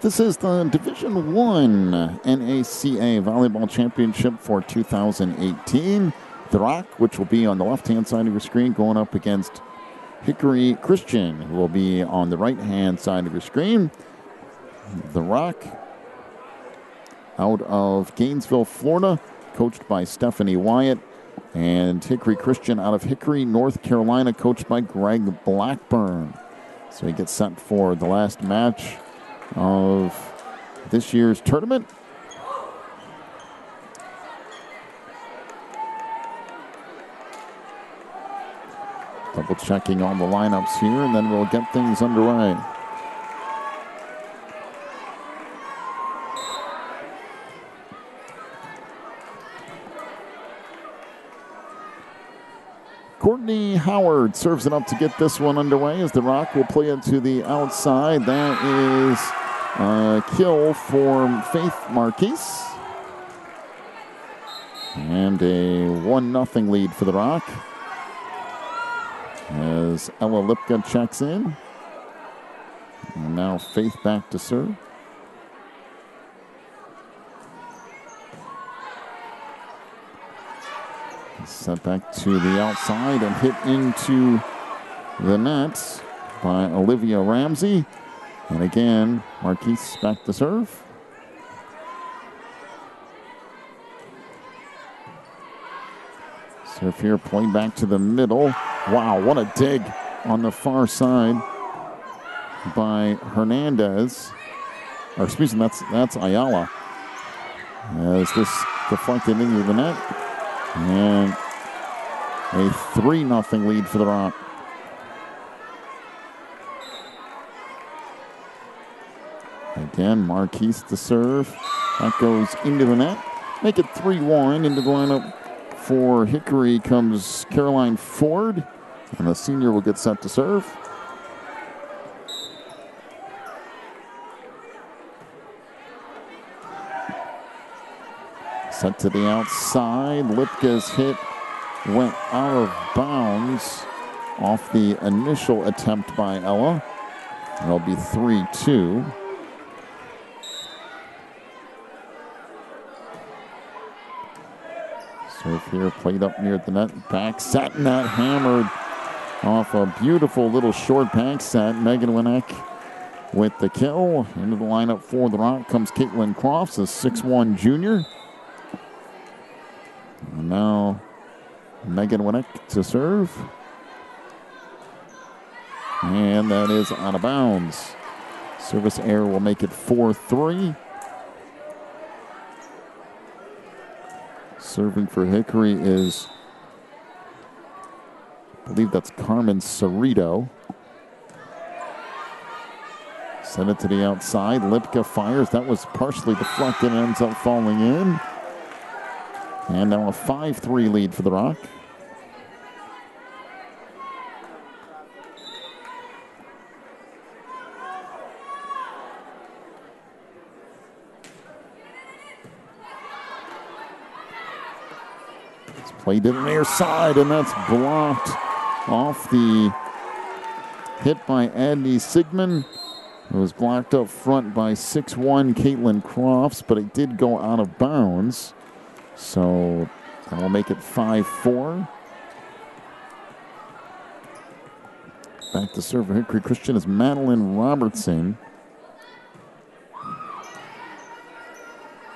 This is the Division I NACA Volleyball Championship for 2018. The Rock, which will be on the left-hand side of your screen, going up against Hickory Christian, who will be on the right-hand side of your screen. The Rock, out of Gainesville, Florida, coached by Stephanie Wyatt. And Hickory Christian out of Hickory, North Carolina, coached by Greg Blackburn. So he gets set for the last match of this year's tournament. Double checking all the lineups here, and then we'll get things underway. Courtney Howard serves it up to get this one underway as the Rock will play it to the outside. That is a kill for Faith Marquise. And a 1-0 lead for the Rock as Ella Lipka checks in. And now Faith back to serve. Set back to the outside and hit into the net by Olivia Ramsey. And again, Marquise back to serve. Serve here, played back to the middle. Wow, what a dig on the far side by Hernandez. Or excuse me, that's Ayala. As this deflected into the net. And a 3-0 lead for the Rock. Again, Marquise to serve. That goes into the net. Make it 3-1. Into the lineup for Hickory comes Caroline Ford. And the senior will get set to serve. Set to the outside. Lipka's hit went out of bounds off the initial attempt by Ella. It'll be 3-2. Serve here, played up near the net. Back set, net hammered off a beautiful little short back set. Megan Winnick with the kill. Into the lineup for the Rock comes Caitlin Crofts, a 6'1 junior. And now Megan Winnick to serve. And that is out of bounds. Service error will make it 4-3. Serving for Hickory is, I believe that's Carmen Cerrito. Send it to the outside. Lipka fires. That was partially deflected and ends up falling in. And now a 5-3 lead for the Rock. It's played to the near side, and that's blocked off the hit by Adney Sigmund. It was blocked up front by 6'1 Caitlin Crofts, but it did go out of bounds. So that will make it 5-4. Back to serve for Hickory Christian is Madeline Robertson.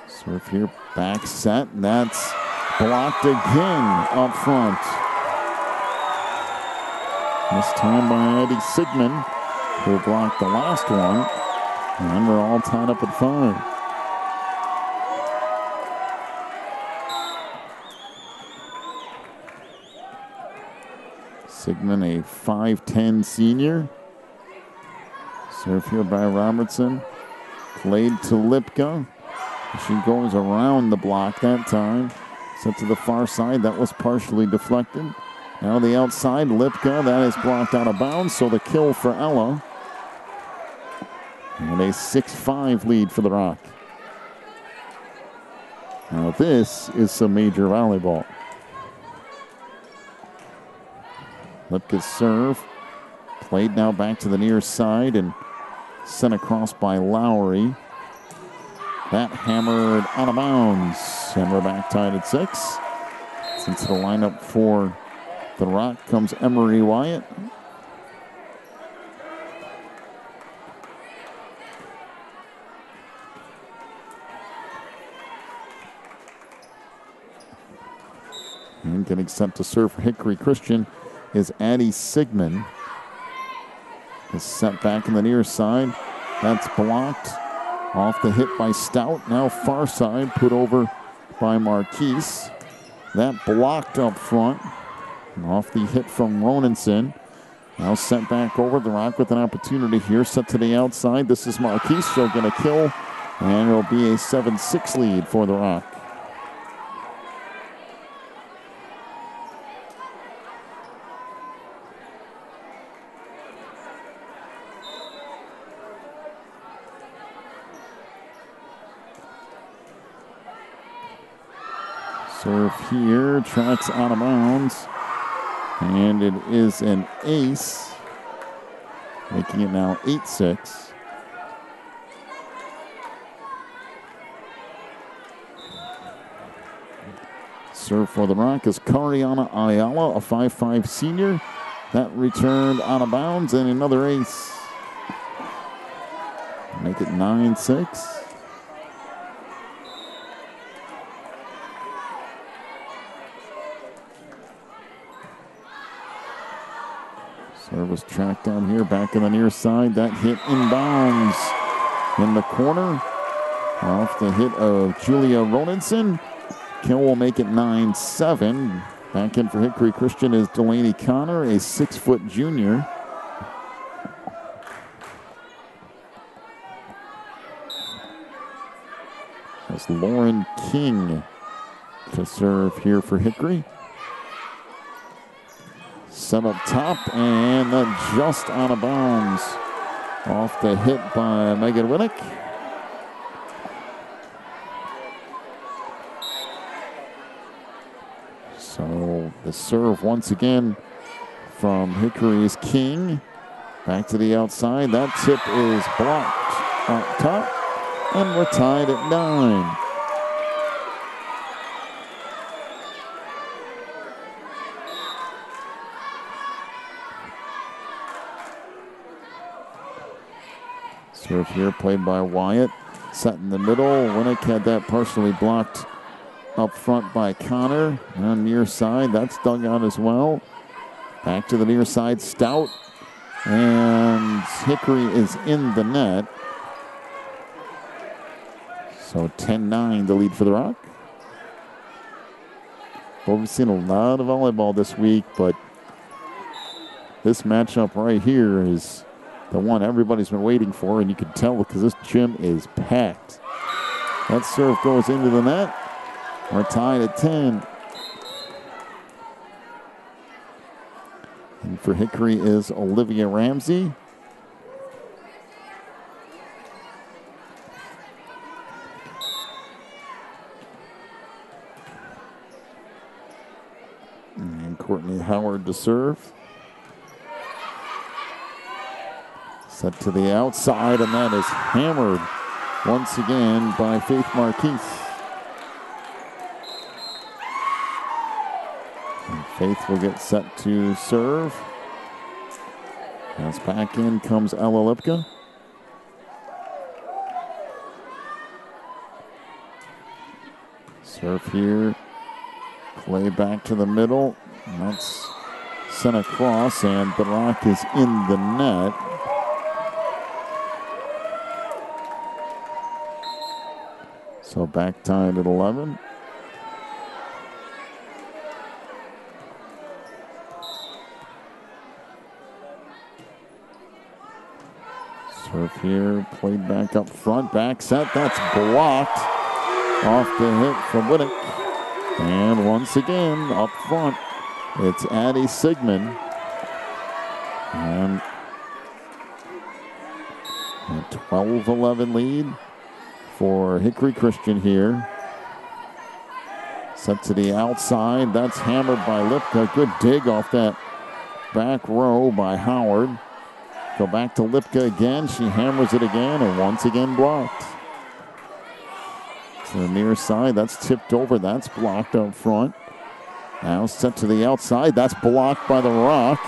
Serve here, back set, and that's blocked again up front. This time by Eddie Sigmund, who blocked the last one. And we're all tied up at 5. Sigmund, a 5'10 senior. Serve here by Robertson. Played to Lipka. She goes around the block that time. Set to the far side. That was partially deflected. Now the outside, Lipka. That is blocked out of bounds. So the kill for Ella. And a 6-5 lead for the Rock. Now this is some major volleyball. Lipka's serve. Played now back to the near side, and Sent across by Lowry. That hammered out of bounds. And we're back tied at 6. Into the lineup for the Rock comes Emery Wyatt. And getting set to serve for Hickory Christian is Addie Sigmund. Is set back in the near side. That's blocked. Off the hit by Stout. Now far side put over by Marquise. That blocked up front. Off the hit from Ronenson. Now sent back over. The Rock with an opportunity here. Set to the outside. This is Marquise. Still going to kill. And it'll be a 7-6 lead for the Rock. Serve here, tracks out of bounds, and it is an ace, making it now 8-6. Serve for the Rock is Cariana Ayala, a 5'5 senior. That returned out of bounds, and another ace. Make it 9-6. Service tracked down here, back in the near side. That hit inbounds in the corner. Off the hit of Julia Ronenson. Kill will make it 9-7. Back in for Hickory Christian is Delaney Connor, a 6-foot junior. That's Lauren King to serve here for Hickory. Set up top, and that just out of bounds. Off the hit by Megan Winnick. So the serve once again from Hickory's King. Back to the outside. That tip is blocked up top, and we're tied at 9. Serve here played by Wyatt. Set in the middle. Winnick had that partially blocked up front by Connor. On near side, that's dug out as well. Back to the near side, Stout. And Hickory is in the net. So 10-9 the lead for the Rock. Well, we've seen a lot of volleyball this week, but this matchup right here is the one everybody's been waiting for, and you can tell because this gym is packed. That serve goes into the net. We're tied at 10. And for Hickory is Olivia Ramsey. And Courtney Howard to serve. Set to the outside, and that is hammered once again by Faith Marquise. And Faith will get set to serve. As back in comes Ella Lipka. Serve here. Play back to the middle. And that's sent across, and the Rock is in the net. So back tied at 11. Serve here, played back up front, back set, that's blocked. Off the hit from Winnick. And once again, up front, it's Addie Sigmund. And a 12-11 lead for Hickory Christian here. Set to the outside. That's hammered by Lipka. Good dig off that back row by Howard. Go back to Lipka again. She hammers it again and once again blocked. To the near side. That's tipped over. That's blocked up front. Now set to the outside. That's blocked by the Rock.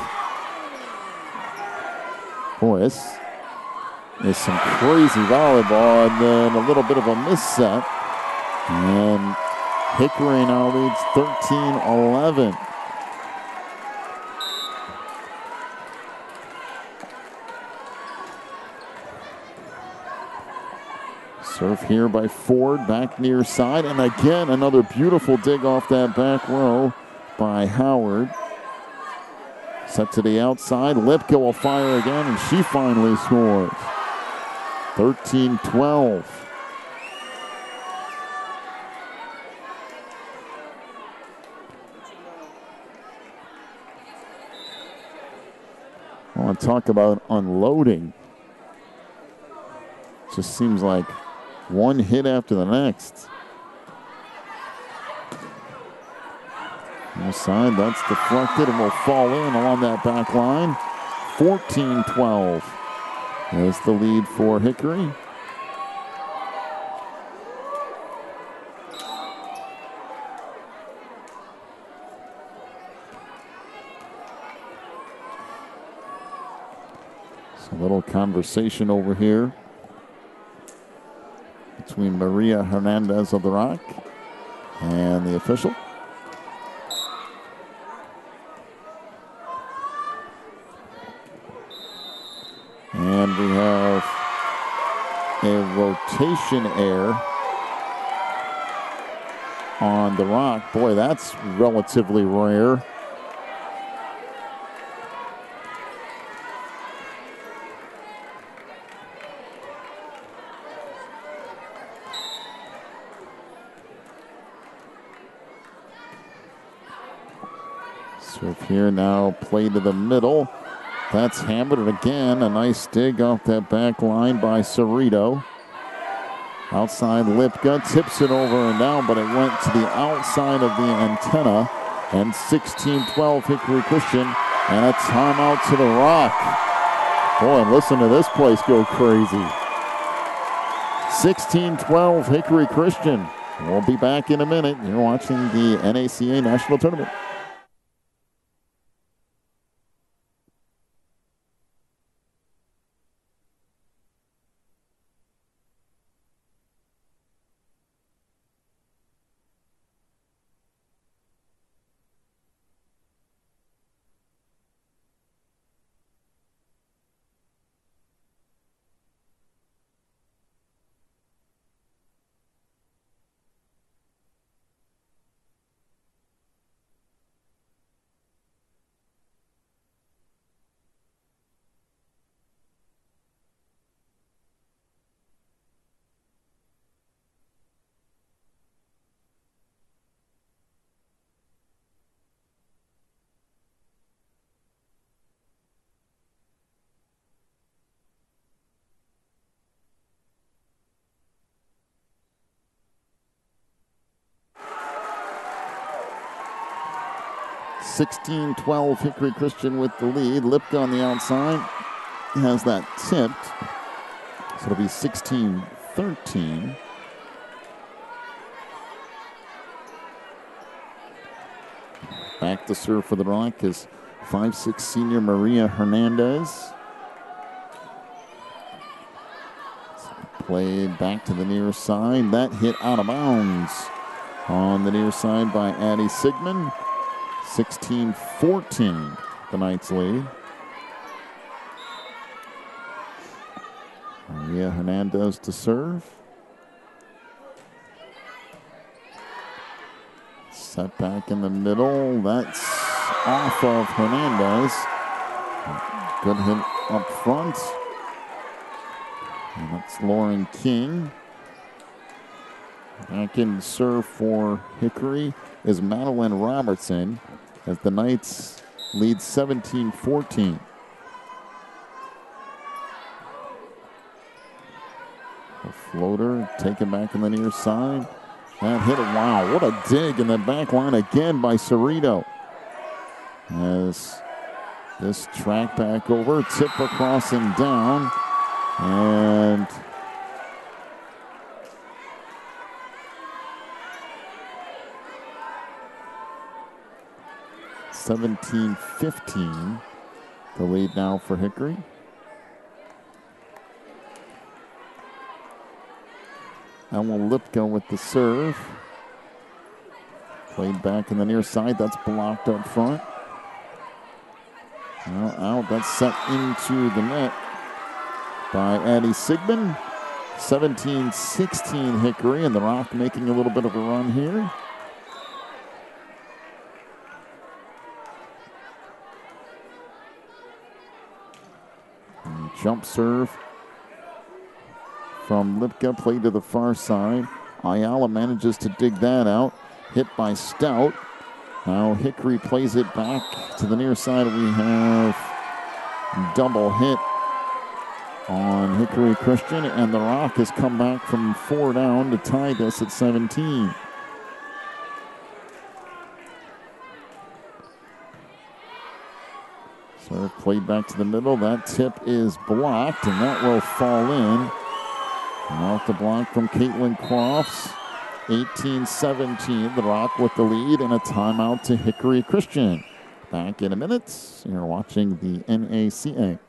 Boy, this is some crazy volleyball, and then a little bit of a misset. And Hickory now leads 13-11. Serve here by Ford, back near side, and again another beautiful dig off that back row by Howard. Set to the outside, Lipka will fire again, and she finally scores. 13-12. I want to talk about unloading. Just seems like one hit after the next. Side, that's deflected and will fall in along that back line. 14-12 is the lead for Hickory. So a little conversation over here between Maria Hernandez of the Rock and the official. And we have a rotation error on the Rock. Boy, that's relatively rare. Serve here now, play to the middle. That's hammered, and again, a nice dig off that back line by Cerrito. Outside Lipka, tips it over and down, but it went to the outside of the antenna. And 16-12 Hickory Christian, and a timeout to the Rock. Boy, listen to this place go crazy. 16-12 Hickory Christian. We'll be back in a minute. You're watching the NACA National Tournament. (16-12) Hickory Christian with the lead. Lipka on the outside has that tipped. So it'll be 16-13. Back to serve for the Rock is 5'6" senior Maria Hernandez. Played back to the near side. That hit out of bounds on the near side by Addie Sigmund. 16-14, the Knights lead. Maria Hernandez to serve. Set back in the middle. That's off of Hernandez. Good hit up front. And that's Lauren King. Back in serve for Hickory is Madeline Robertson as the Knights lead 17-14. A floater taken back in the near side. That hit it. Wow, what a dig in the back line again by Cerrito. As This track back over, tip across and down. And (17-15), the lead now for Hickory. Ella Lipka with the serve. Played back in the near side. That's blocked up front. Now out. That's set into the net by Addie Sigmund. 17-16 Hickory, and the Rock making a little bit of a run here. And jump serve from Lipka, played to the far side. Ayala manages to dig that out. Hit by Stout. Now Hickory plays it back to the near side. We have double hit on Hickory Christian, and the Rock has come back from 4 down to tie this at 17. Serve played back to the middle. That tip is blocked, and that will fall in. And off the block from Caitlin Crofts. 18-17, the Rock with the lead, and a timeout to Hickory Christian. Back in a minute. You're watching the NACA.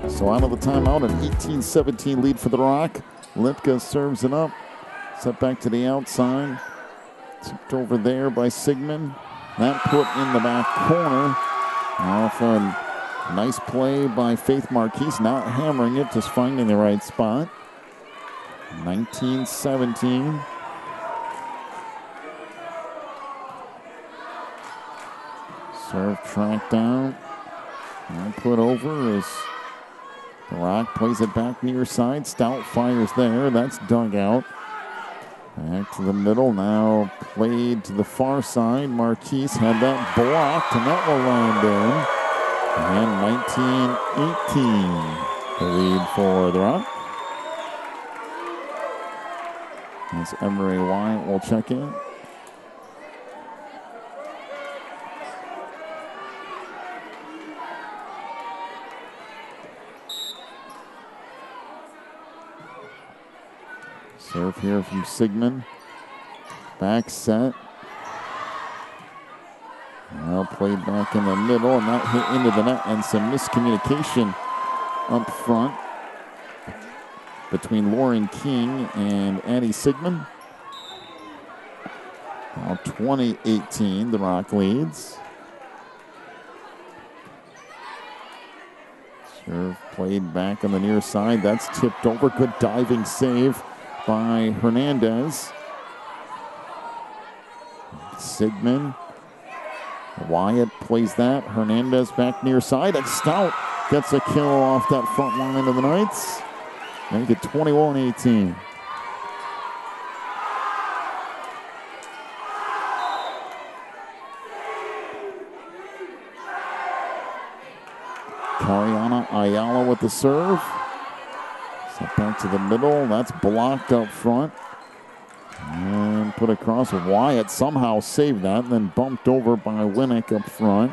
So out of the timeout, an 18-17 lead for the Rock. Lipka serves it up. Set back to the outside. Tipped over there by Sigmund. That put in the back corner. Off a nice play by Faith Marquise. Not hammering it, just finding the right spot. 19-17. Serve tracked down. And put over as the Rock plays it back near side. Stout fires there. That's dug out. Back to the middle. Now played to the far side. Marquise had that blocked, and that will land in. And 19-18, the lead for the Rock. As Emery Wyatt will check in. Serve here from Sigmund. Back set. Well played back in the middle, and that hit into the net, and some miscommunication up front between Lauren King and Addie Sigmund. Now 20-18, the Rock leads. Serve played back on the near side. That's tipped over. Good diving save by Hernandez. Sigmund. Wyatt plays that. Hernandez back near side. And Stout gets a kill off that front line of the Knights. Make it 21-18. Cariana Ayala with the serve. Set back to the middle. That's blocked up front. And put across. Wyatt somehow saved that, and then bumped over by Winnick up front.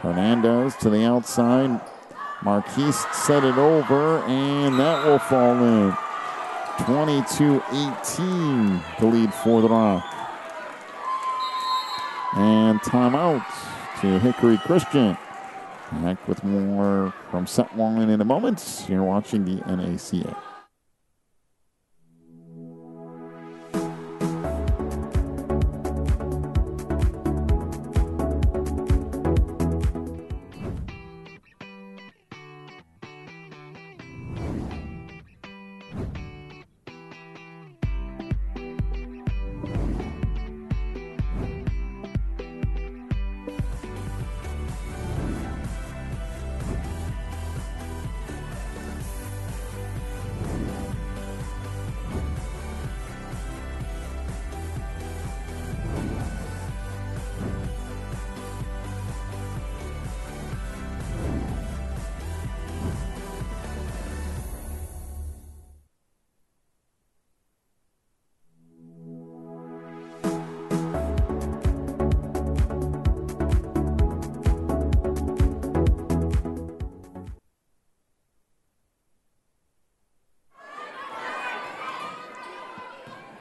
Hernandez to the outside. Marquise set it over, and that will fall in. 22-18, the lead for the Rock. And timeout to Hickory Christian. Back with more from set one in a moment. You're watching the NACA.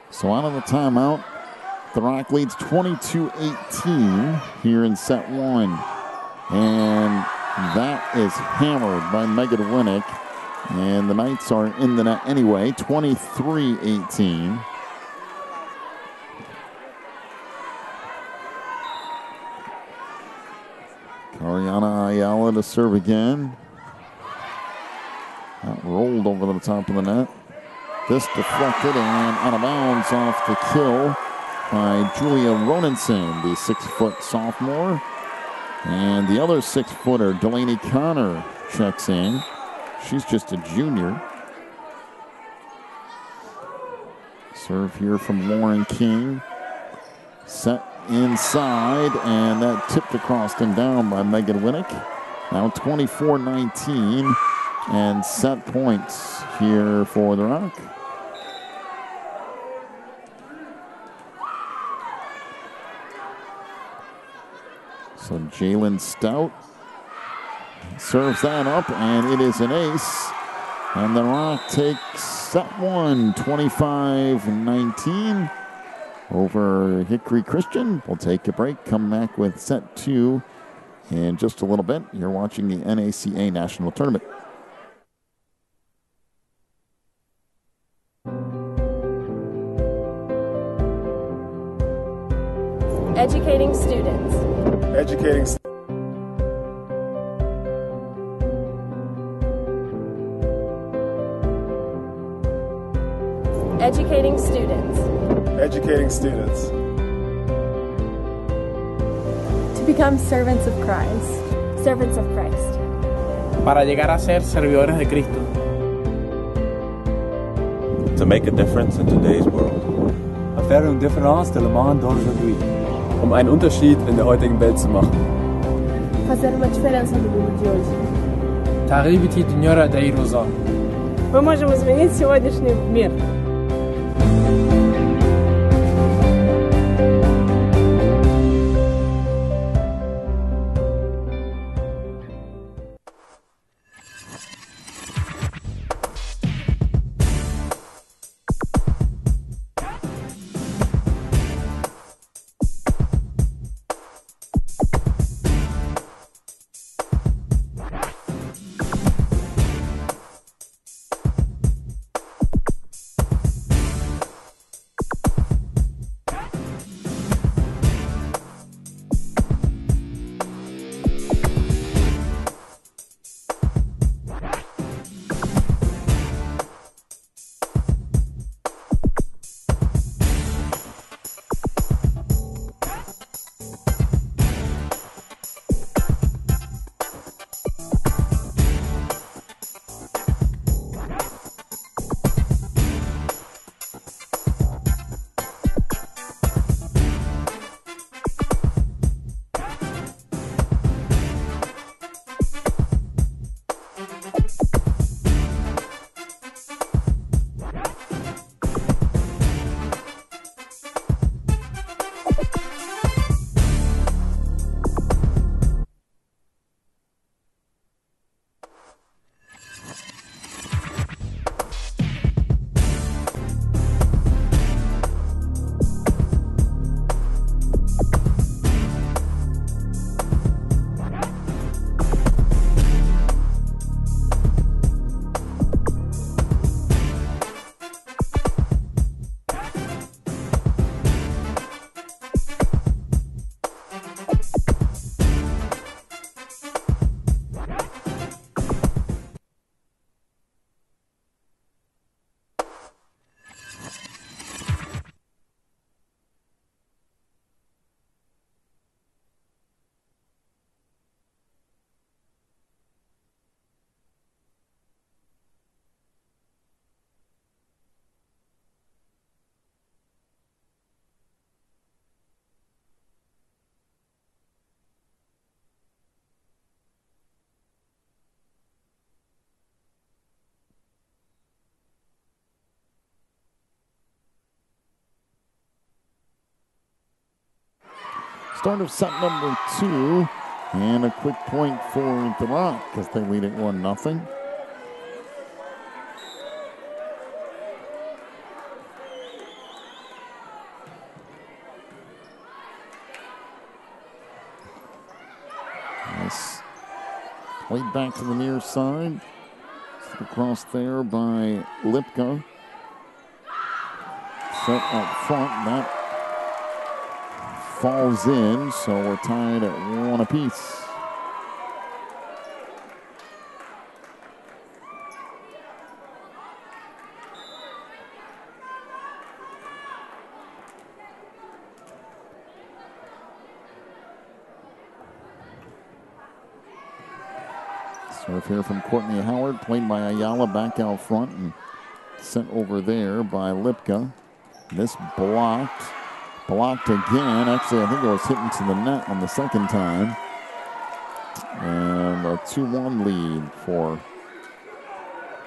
So out of the timeout, the Rock leads 22-18 here in set one. And that is hammered by Megan Winnick. And the Knights are in the net anyway, 23-18. Ariana Ayala to serve again. That rolled over the top of the net. This deflected and out of bounds off the kill by Julia Ronenson, the 6-foot sophomore. And the other 6-footer, Delaney Connor, checks in. She's just a junior. Serve here from Lauren King. Set inside, and that tipped across and down by Megan Winnick. Now 24-19, and set points here for the Rock. So Jalen Stout serves that up, and it is an ace. And the Rock takes set one, 25-19 over Hickory Christian. We'll take a break, come back with set two in just a little bit. You're watching the NACA National Tournament. Educating students. Educating Educating students. Educating students. To become servants of Christ. Servants of Christ. Para llegar a ser servidores de Cristo. To make a difference in today's world. Faire une différence dans le monde d'aujourd'hui. Einen Unterschied in der heutigen Welt zu machen. Fazer uma diferença no mundo de hoje. تغييب الدنيا داي روزا. Мы можем изменить сегодняшний мир. Start of set number 2. And a quick point for the Rock as they lead it 1-0. Nice. Played back to the near side. Across there by Lipka. Set up front. That falls in, so we're tied at 1 apiece. Serve here from Courtney Howard, played by Ayala back out front and sent over there by Lipka. This blocked. Blocked again. Actually, I think it was hitting to the net on the second time. And a 2-1 lead for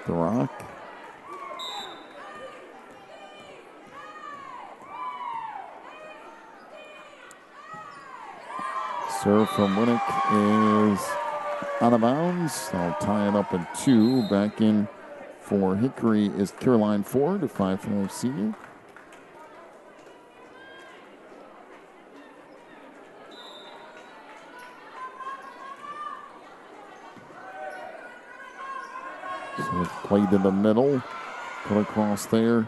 the Rock. Serve from Winnick is out of bounds. They'll tie it up at 2. Back in for Hickory is Caroline Ford, a 5'5" senior. So it's played in the middle. Put across there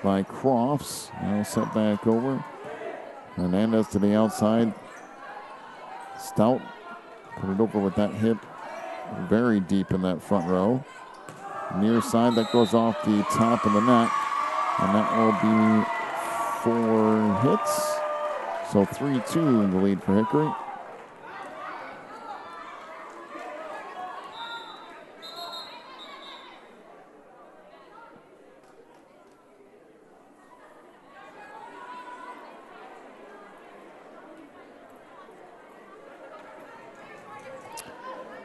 by Crofts. Now set back over. Hernandez to the outside. Stout put it over with that hip very deep in that front row. Near side that goes off the top of the net. And that will be 4 hits. So 3-2 in the lead for Hickory.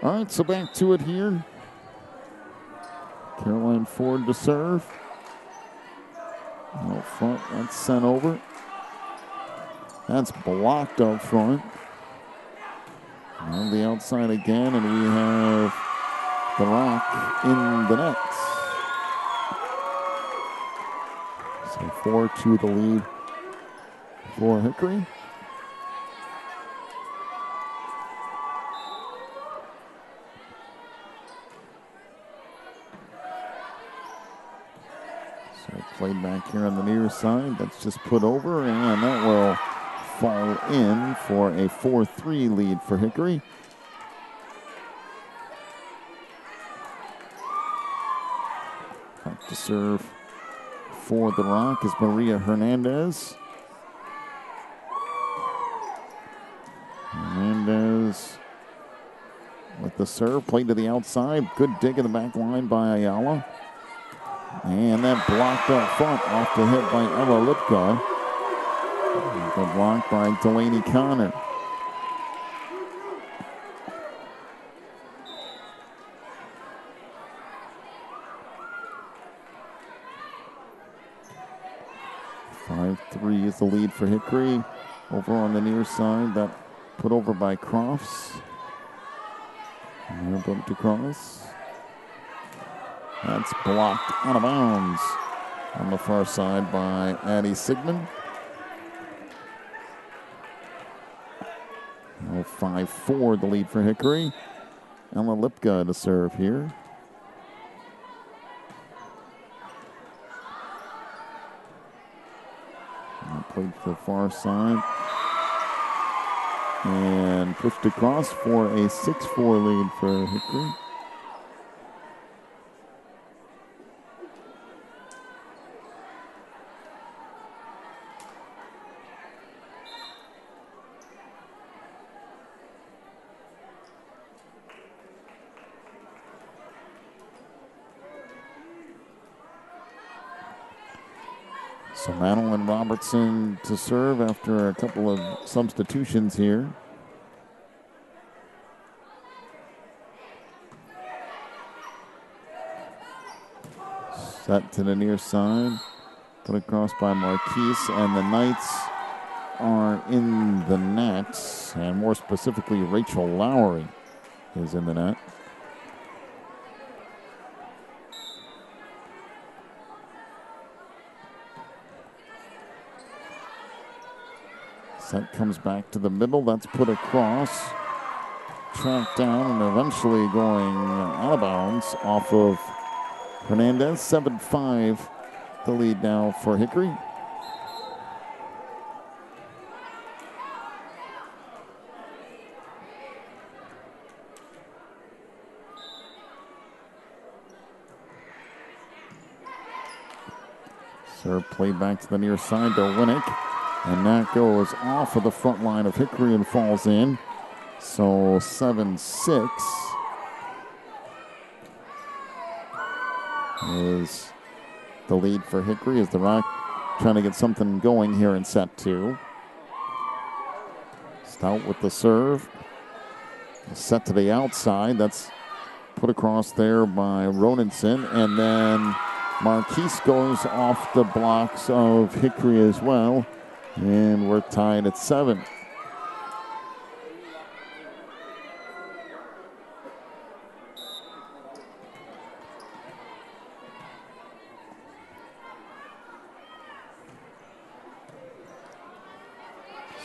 All right, so back to it here. Caroline Ford to serve. Out front, that's sent over. That's blocked up front. On the outside again, and we have the Rock in the net. So 4-2 the lead for Hickory. Played back here on the near side. That's just put over, and that will fall in for a 4-3 lead for Hickory. Back to serve for the Rock is Maria Hernandez. Hernandez with the serve. Played to the outside. Good dig in the back line by Ayala. And that blocked up front off the hit by Ella Lipka. The block by Delaney Connor. .53 is the lead for Hickory. Over on the near side, that put over by Crofts. And bumped across. That's blocked out of bounds on the far side by Addie Sigmund. Now 5-4 the lead for Hickory. Ella Lipka to serve here. Played to the far side. And pushed across for a 6-4 lead for Hickory. So Madeline Robertson to serve after a couple of substitutions here. Set to the near side. Put across by Marquise, and the Knights are in the net, and more specifically, Rachel Lowry is in the net. Set comes back to the middle. That's put across. Tracked down and eventually going out of bounds off of Hernandez. 7-5 the lead now for Hickory. Serve play back to the near side to Winnick. And that goes off of the front line of Hickory and falls in. So 7-6 is the lead for Hickory as the Rock trying to get something going here in set 2. Stout with the serve. Set to the outside. That's put across there by Ronenson. And then Marquise goes off the blocks of Hickory as well. And we're tied at 7.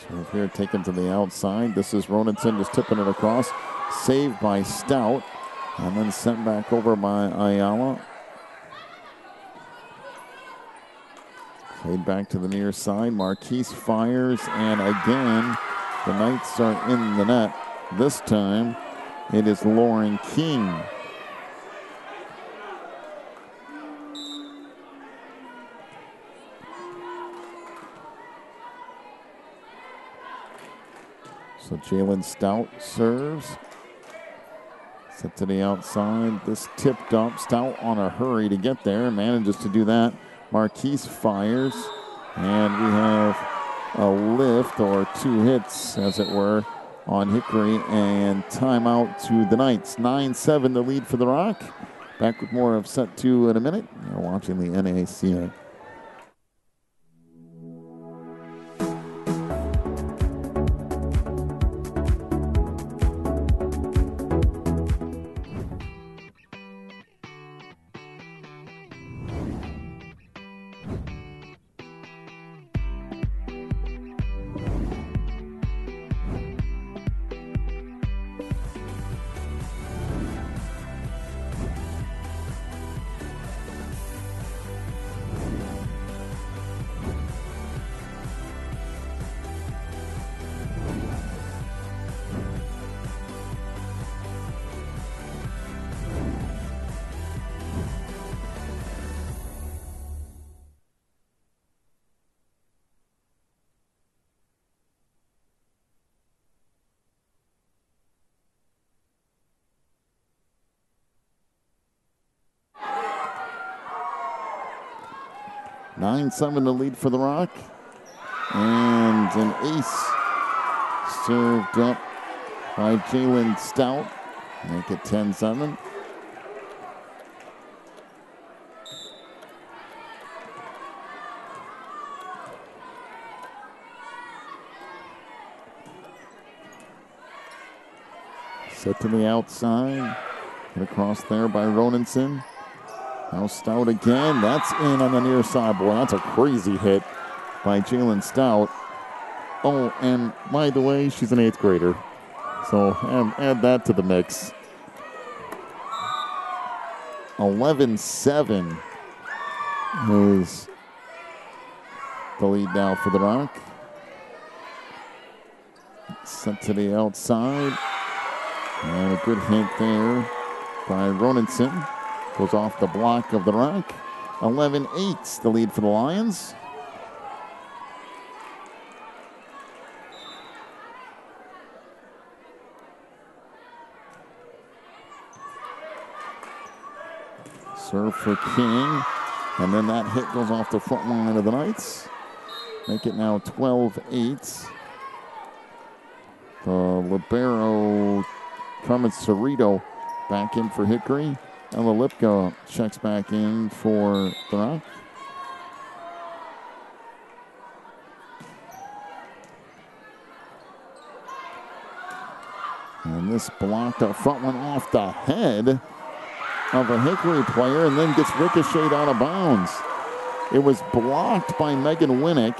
Serve here taken to the outside. This is Ronenson just tipping it across. Saved by Stout. And then sent back over by Ayala. Played back to the near side. Marquise fires, and again, the Knights are in the net. This time, it is Lauren King. So Jalen Stout serves. Set to the outside. This tipped up. Stout on a hurry to get there. Manages to do that. Marquise fires, and we have a lift or 2 hits, as it were, on Hickory, and timeout to the Knights. 9-7 the lead for the Rock. Back with more of set 2 in a minute. You're watching the NACA. Nine 7 the lead for the Rock. And an ace served up by Jalen Stout. Make it 10-7. Set to the outside. Get across there by Ronenson. Now Stout again. That's in on the near side. Boy, that's a crazy hit by Jalen Stout. Oh, and by the way, she's an 8th grader. So add that to the mix. 11-7 is the lead now for the Rock. Set to the outside. And a good hit there by Ronenson. Goes off the block of the Rock. 11-8 the lead for the Lions. Serve for King. And then that hit goes off the front line of the Knights. Make it now 12-8. The libero, Carmen Cerrito, back in for Hickory. Ella Lipka checks back in for the Rock. And this blocked up front one off the head of a Hickory player and then gets ricocheted out of bounds. It was blocked by Megan Winnick.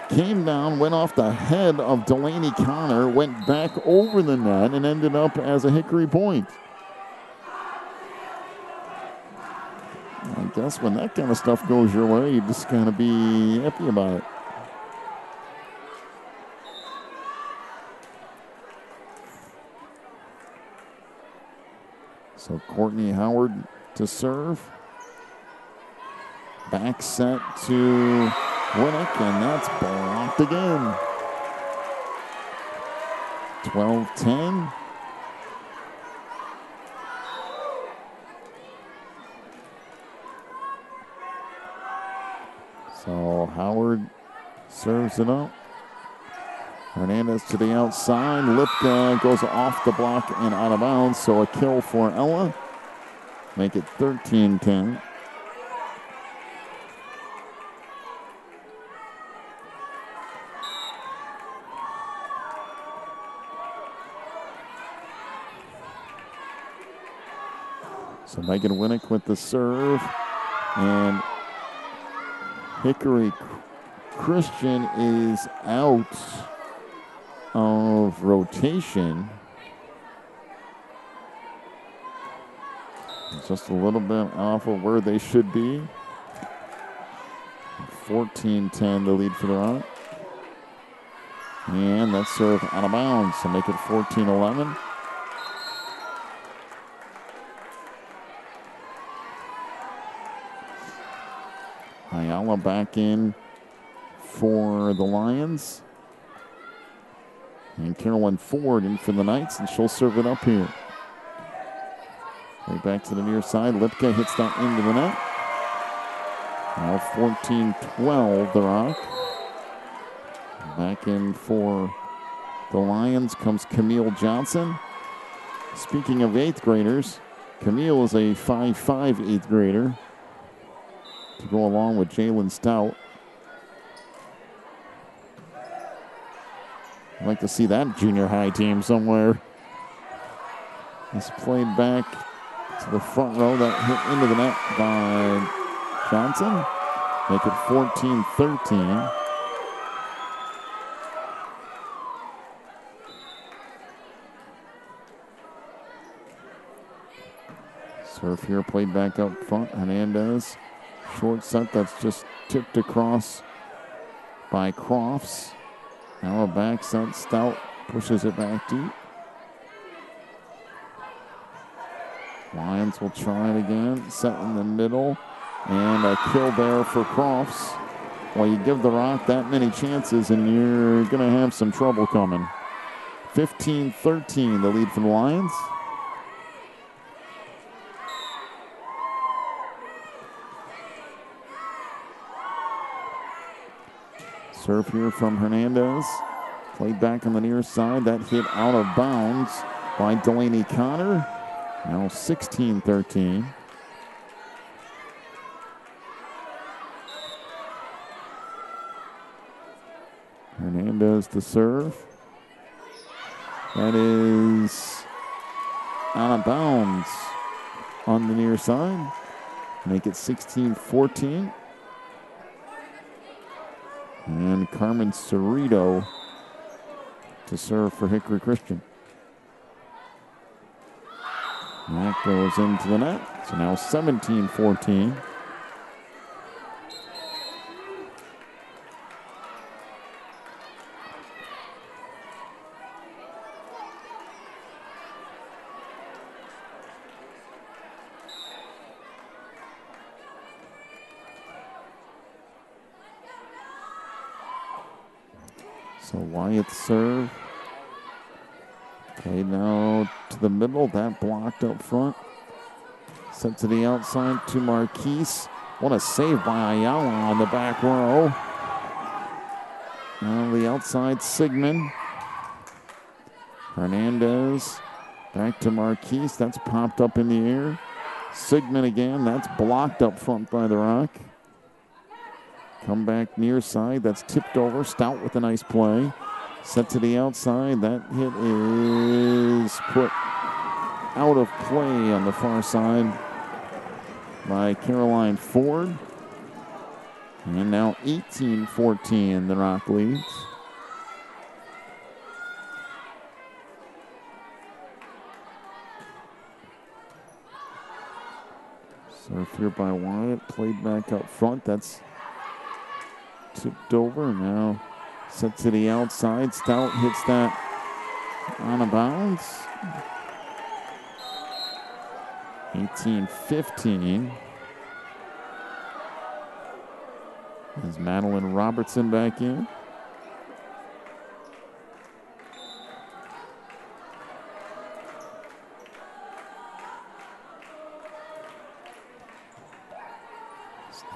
Came down, went off the head of Delaney Connor, went back over the net, and ended up as a Hickory point. I guess when that kind of stuff goes your way, you just gotta be happy about it. So Courtney Howard to serve. Back set to Winnick, and that's blocked again. 12-10. So Howard serves it up. Hernandez to the outside. Lipka goes off the block and out of bounds, so a kill for Ella. Make it 13-10. So Megan Winnick with the serve, and Hickory Christian is out of rotation. Just a little bit off of where they should be. 14-10 the lead for the Rock. And that serve out of bounds, so make it 14-11. Ayala back in for the Lions. And Carolyn Ford in for the Knights, and she'll serve it up here. Right back to the near side. Lipka hits that into the net. Now 14-12 the Rock. Back in for the Lions comes Camille Johnson. Speaking of 8th graders, Camille is a 5'5" 8th grader to go along with Jalen Stout. I'd like to see that junior high team somewhere. It's played back to the front row. That hit into the net by Johnson. Make it 14-13. Serve here played back up front. Hernandez. Short set that's just tipped across by Crofts. Now a back set. Stout pushes it back deep. Lions will try it again. Set in the middle. And a kill there for Crofts. Well, you give the Rock that many chances and you're going to have some trouble coming. 15-13 the lead for the Lions. Serve here from Hernandez. Played back on the near side. That hit out of bounds by Delaney Connor. Now 16-13. Hernandez to serve. That is out of bounds on the near side. Make it 16-14. And Carmen Cerrito to serve for Hickory Christian. And that goes into the net. So now 17-14. So Wyatt serve. Okay, now to the middle. That blocked up front. Sent to the outside to Marquise. What a save by Ayala on the back row. On the outside, Sigmund. Hernandez back to Marquise. That's popped up in the air. Sigmund again. That's blocked up front by the Rock. Come back near side. That's tipped over. Stout with a nice play. Set to the outside. That hit is put out of play on the far side by Caroline Ford. And now 18-14, the Rock leads. Serve here by Wyatt, played back up front. That's tipped over. Now set to the outside. Stout hits that on a bounce. 18-15. Is Madeline Robertson back in?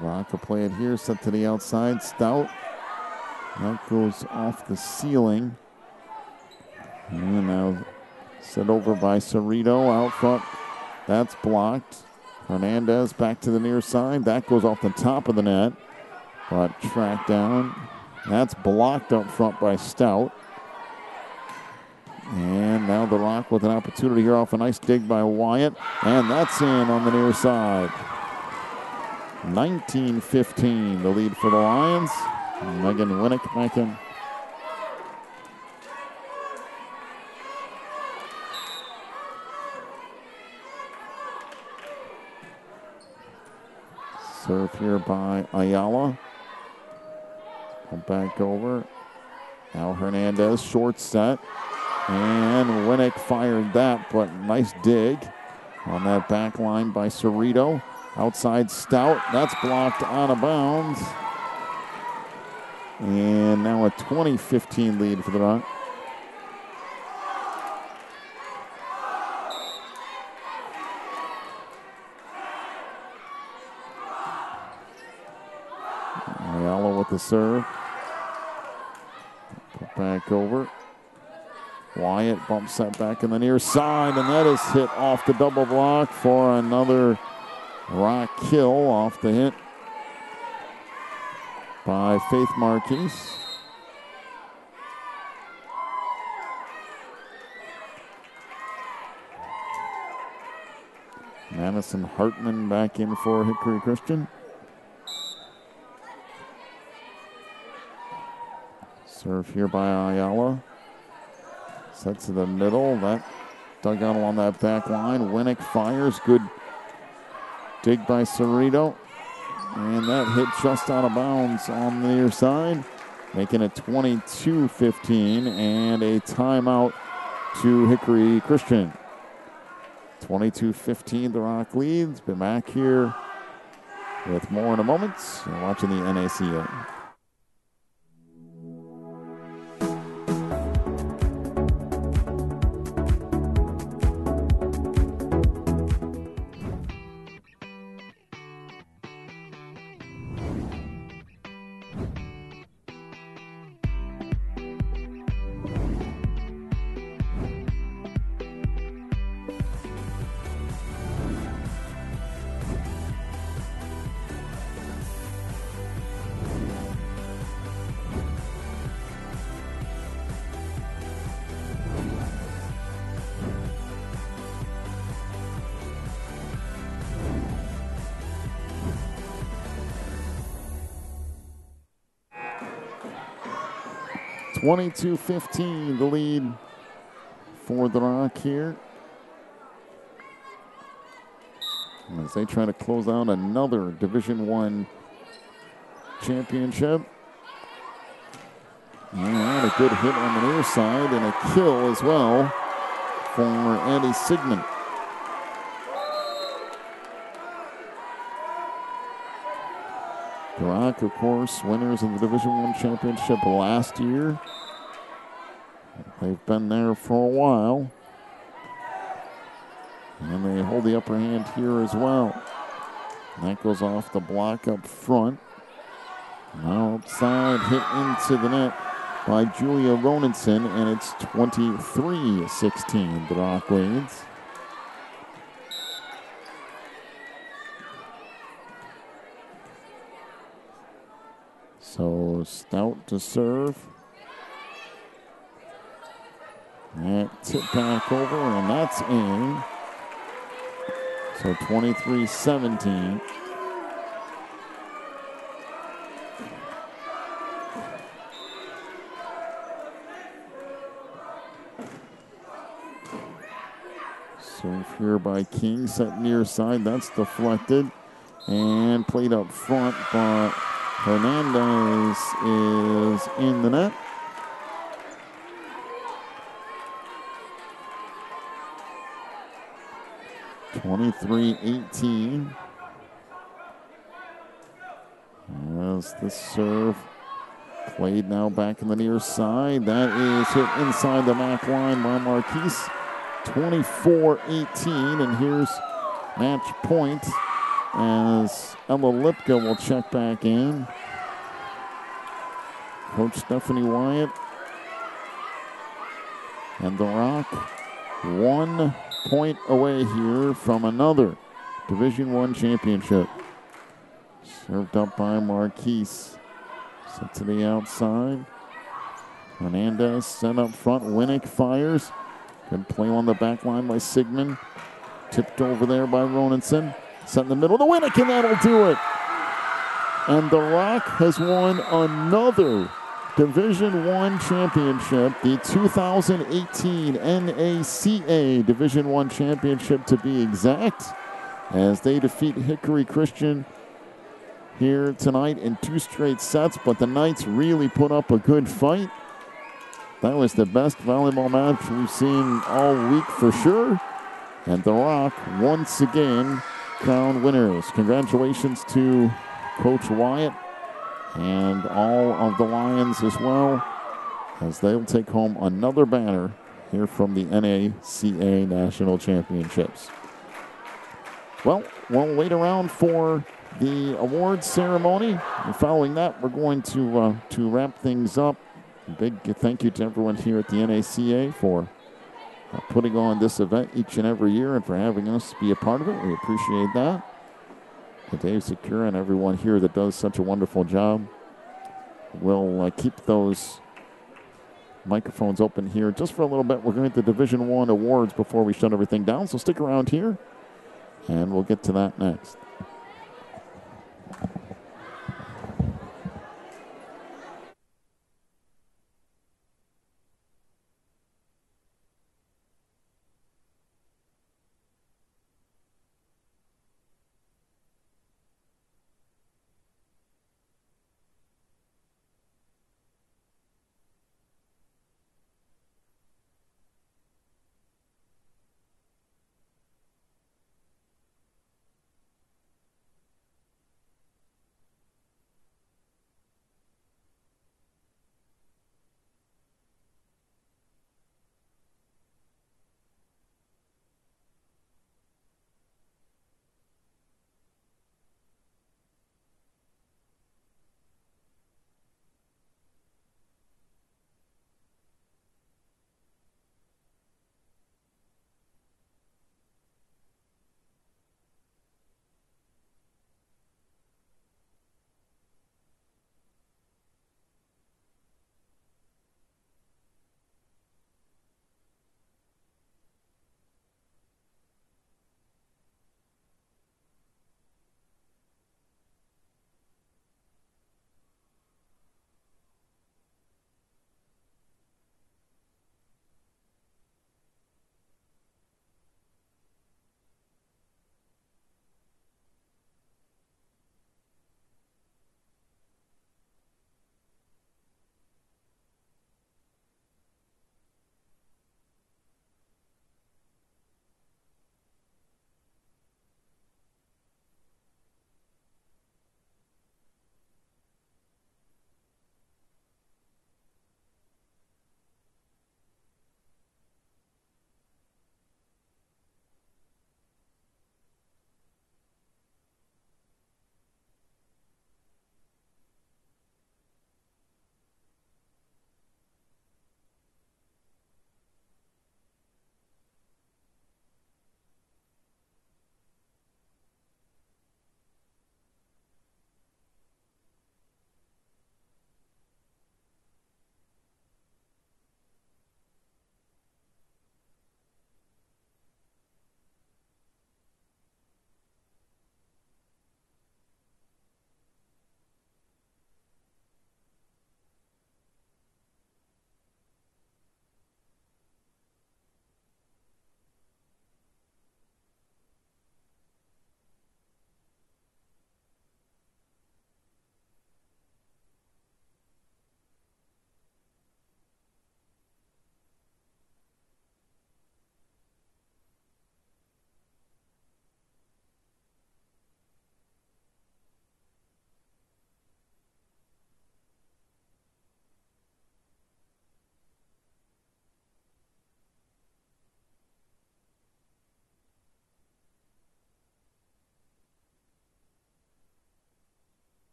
Rock will play it here, set to the outside. Stout. That goes off the ceiling. And now set over by Cerrito out front. That's blocked. Hernandez back to the near side. That goes off the top of the net. But tracked down. That's blocked up front by Stout. And now the Rock with an opportunity here off a nice dig by Wyatt. And that's in on the near side. 19-15, the lead for the Lions. Megan Winnick back in. Serve here by Ayala. Come back over. Now Hernandez, short set. And Winnick fired that, but nice dig on that back line by Cerrito. Outside Stout, that's blocked out of bounds. And now a 20-15 lead for the Rock. Ayala with the serve. Put back over. Wyatt bumps that back in the near side, and that is hit off the double block for another Rock kill off the hit by Faith Marquise. Madison Hartman back in for Hickory Christian. Serve here by Ayala. Set to the middle. That dug out along that back line. Winnick fires. Good dig by Cerrito. And that hit just out of bounds on the near side, making it 22-15 and a timeout to Hickory Christian. 22-15, the Rock leads. Be back here with more in a moment. You're watching the NACA. (22-15) the lead for the Rock here, as they try to close out another Division I championship. And a good hit on the near side and a kill as well for Andy Sigmund. The Rock, of course, winners of the Division I championship last year. They've been there for a while. And they hold the upper hand here as well. And that goes off the block up front. Now outside, hit into the net by Julia Ronenson, and it's 23-16, the Rock leads. So Stout to serve. That tip back over, and that's in. So 23-17. Serve here by King, set near side. That's deflected and played up front, but Hernandez is in the net. (23-18). As the serve played now back in the near side. That is hit inside the MAC line by Marquise. 24-18, and here's match point as Ella Lipka will check back in. Coach Stephanie Wyatt and the Rock 1 point away here from another Division I championship. Served up by Marquise. Set to the outside. Hernandez sent up front. Winnick fires. Good play on the back line by Sigmund. Tipped over there by Ronenson. Set in the middle to Winnick, and that'll do it. And the Rock has won another Division I championship, the 2018 NACA Division I championship to be exact, as they defeat Hickory Christian here tonight in 2 straight sets, but the Knights really put up a good fight. That was the best volleyball match we've seen all week for sure. And the Rock, once again, crowned winners. Congratulations to Coach Wyatt and all of the Lions as well, as they'll take home another banner here from the NACA National Championships. Well, we'll wait around for the awards ceremony. And following that, we're going to wrap things up. A big thank you to everyone here at the NACA for putting on this event each and every year and for having us be a part of it. We appreciate that. To Dave Secura and everyone here that does such a wonderful job. We'll keep those microphones open here just for a little bit. We're going to get the Division I awards before we shut everything down, so stick around here, and we'll get to that next.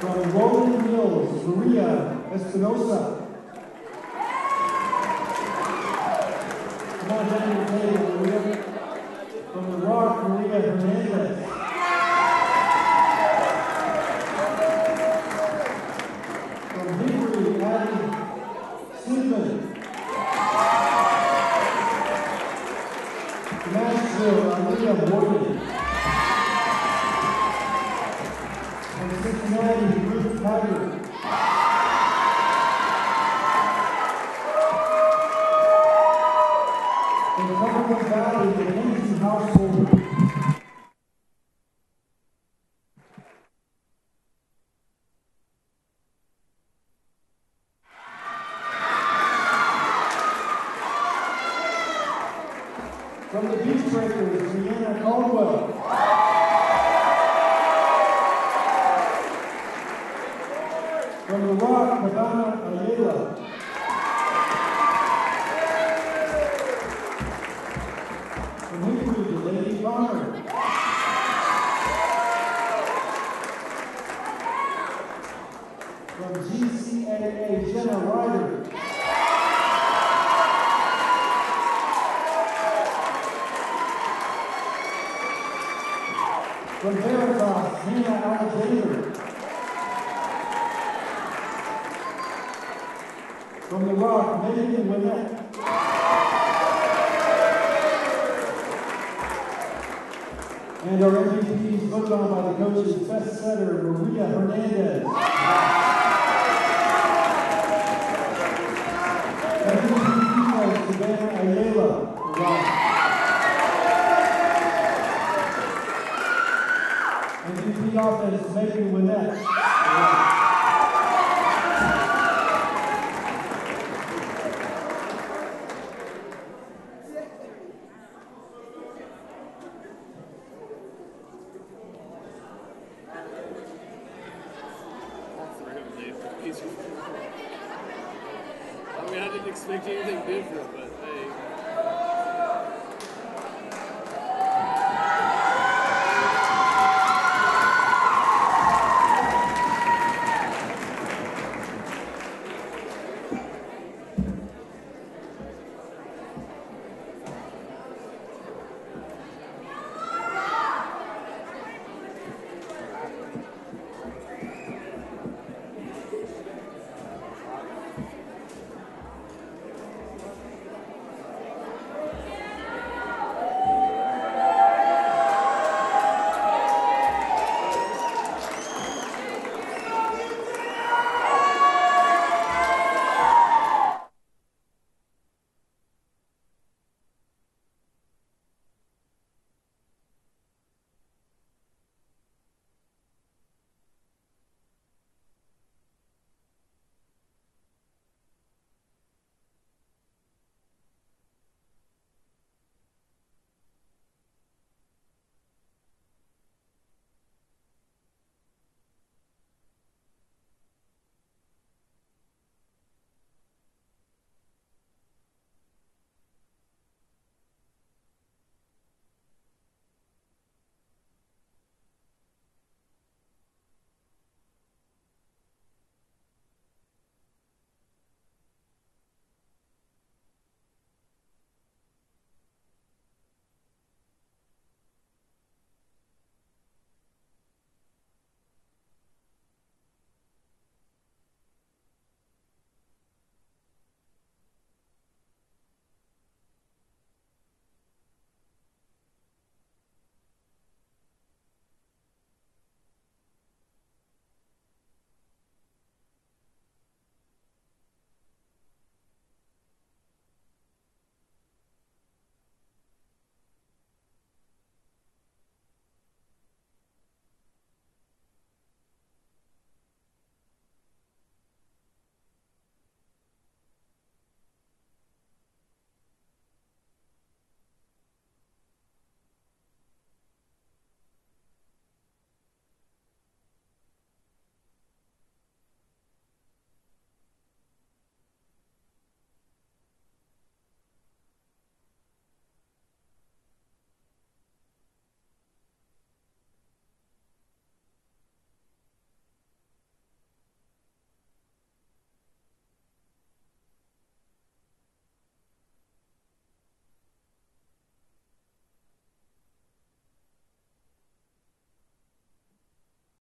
From Rolling Hills, Maria Espinosa. Come on down to the table, Maria. From the Rock, Maria Hernandez. From Hickory, Abby Stephen. Nashville, Aaliyah Morgan. From Cincinnati, Ruth Tiger. From Cumberland Valley, the Lindsay household. From the Beach Breakers, Deanna Caldwell. From the Rock, Madonna Ayala. From Hickory, the Lady Farmer. From GCAA, Jenna Ryder. From Veritas, Hannah Alexander. From the Rock, Megan Winnett. And our MVPs voted on by the coaches, best setter, Maria Hernandez. MVP, Savannah Ayala, the Rock. MVP offense, Megan Winnett, the Rock. I mean, I didn't expect anything different, but